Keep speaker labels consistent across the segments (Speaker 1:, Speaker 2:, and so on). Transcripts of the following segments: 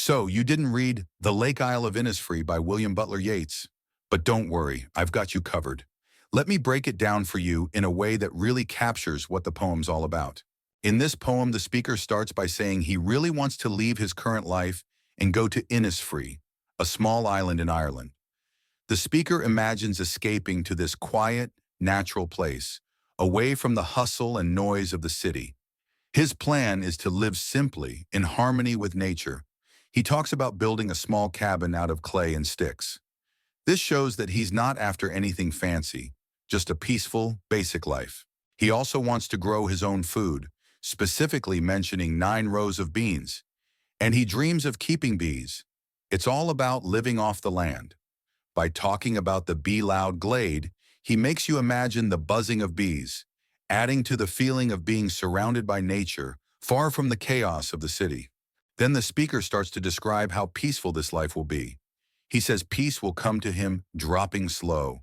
Speaker 1: So, you didn't read The Lake Isle of Innisfree by William Butler Yeats, but don't worry, I've got you covered. Let me break it down for you in a way that really captures what the poem's all about. In this poem, the speaker starts by saying he really wants to leave his current life and go to Inisfree, a small island in Ireland. The speaker imagines escaping to this quiet, natural place, away from the hustle and noise of the city. His plan is to live simply, in harmony with nature. He talks about building a small cabin out of clay and sticks. This shows that he's not after anything fancy, just a peaceful, basic life. He also wants to grow his own food, specifically mentioning 9 rows of beans. And he dreams of keeping bees. It's all about living off the land. By talking about the bee-loud glade, he makes you imagine the buzzing of bees, adding to the feeling of being surrounded by nature, far from the chaos of the city. Then the speaker starts to describe how peaceful this life will be. He says peace will come to him dropping slow.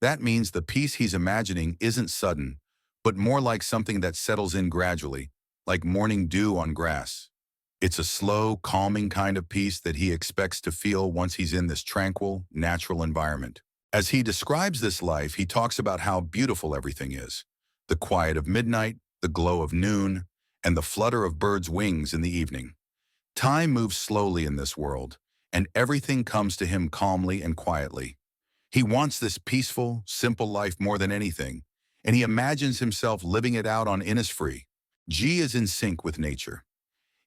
Speaker 1: That means the peace he's imagining isn't sudden, but more like something that settles in gradually, like morning dew on grass. It's a slow, calming kind of peace that he expects to feel once he's in this tranquil, natural environment. As he describes this life, he talks about how beautiful everything is. The quiet of midnight, the glow of noon, and the flutter of birds' wings in the evening. Time moves slowly in this world, and everything comes to him calmly and quietly. He wants this peaceful, simple life more than anything, and he imagines himself living it out on Inisfree. G is in sync with nature.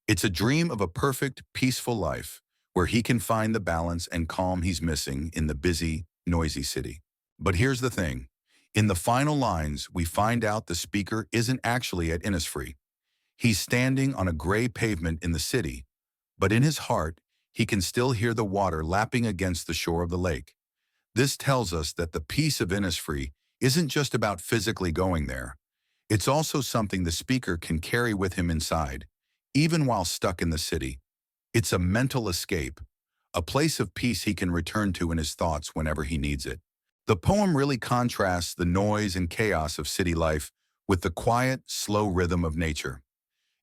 Speaker 1: It's a dream of a perfect, peaceful life where he can find the balance and calm he's missing in the busy, noisy city. But here's the thing. In the final lines, we find out the speaker isn't actually at Inisfree. He's standing on a gray pavement in the city, but in his heart, he can still hear the water lapping against the shore of the lake. This tells us that the peace of Inisfree isn't just about physically going there. It's also something the speaker can carry with him inside, even while stuck in the city. It's a mental escape, a place of peace he can return to in his thoughts whenever he needs it. The poem really contrasts the noise and chaos of city life with the quiet, slow rhythm of nature.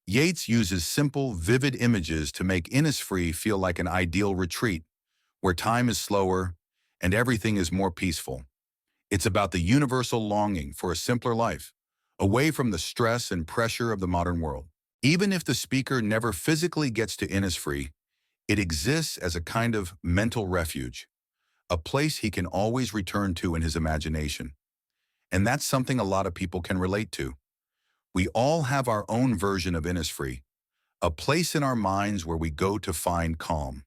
Speaker 1: Yeats uses simple, vivid images to make Inisfree feel like an ideal retreat, where time is slower and everything is more peaceful. It's about the universal longing for a simpler life, away from the stress and pressure of the modern world. Even if the speaker never physically gets to Inisfree, it exists as a kind of mental refuge, a place he can always return to in his imagination. And that's something a lot of people can relate to. We all have our own version of Inisfree, a place in our minds where we go to find calm.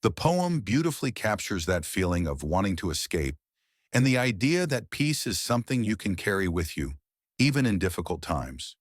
Speaker 1: The poem beautifully captures that feeling of wanting to escape and the idea that peace is something you can carry with you, even in difficult times.